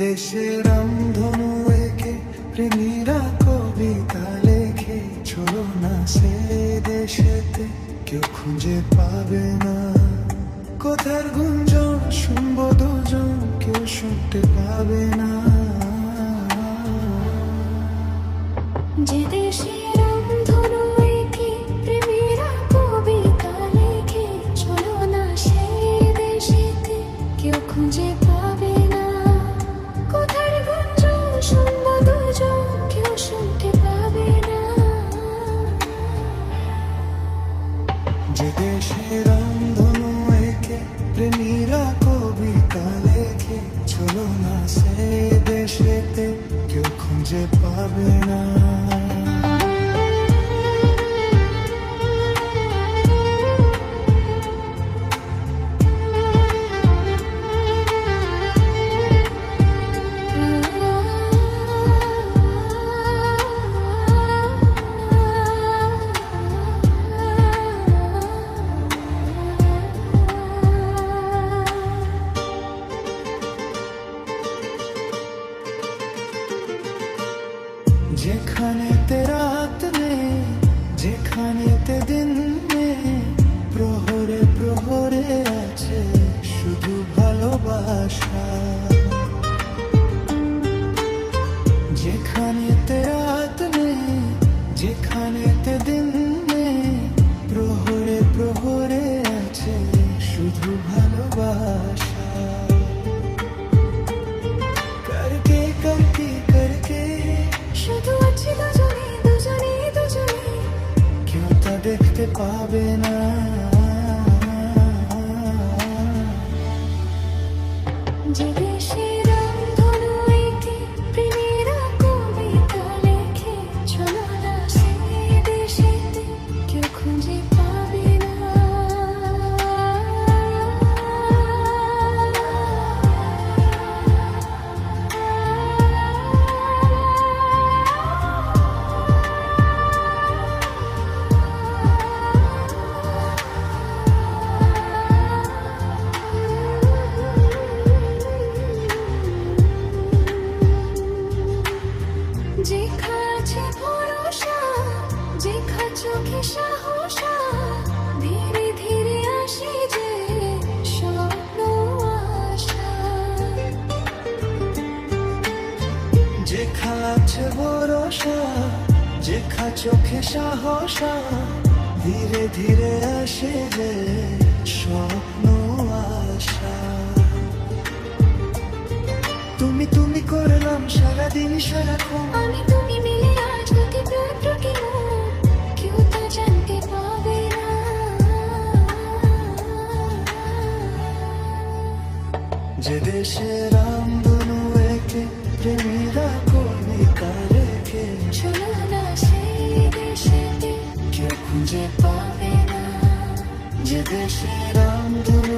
দেশে রামধনু এঁকে প্রেমীরা কবিতা লেখে, চলো না সে দেশেতে কেউ খুঁজে পাবে না। কথার গুঞ্জন শুনবো দুজন, কেউ শুনতে পাবে না। যে দেশে রামধনু এঁকে প্রেমীরা কবিতা লেখে, চলো না সেই দেশেতে কেউ খুঁজে পাবে না। কথার গুঞ্জন শুনবো দুজন, কেউ শুনতে পাবে না। যে দেশে রামধনু এঁকে প্রেমীরা কবিতা লেখে, চলো না সে দেশেতে কেউ খুঁজে পাবে না। যেখানেতে রাত নেই, যেখানেতে দিন নেই, প্রহরে প্রহরে আছে শুধু ভালোবাসা। যেখানেতে রাত নেই, যেখানেতে দিন নেই, প্রহরে প্রহরে আছে শুধু ভালোবাসা। করকে করকে করকে শুধু আছি দুজনে দুজনে দুজনে, কেউ তা দেখতে পাবে না। যে দেশে রামধনু এঁকে প্রেমীরা কবিতা লেখে, চলো না সেই দেশেতে কেউ খুঁজে পাবে না। যেখা আছে ভরসা, যেখা চোখে সাহসা, ধীরে ধীরে আসে যে স্বপ্ন আশা। যেখা আছে ভরসা, যেখা চোখে সাহসা, ধীরে ধীরে আসে যে স্বপ্ন আশা। তুমি তুমি করলাম সারাদিন সারাক্ষণ, আমি তুমি মিলে আজ গতি প্রাণ প্রতিমা, কেউ তা জানতে পাবে না। যে দেশে রামধনু এঁকে প্রেমীরা কবিতা লেখে, চলো না সেই দেশেতে কেউ খুঁজে পাবে না। যে দেশে রামধনু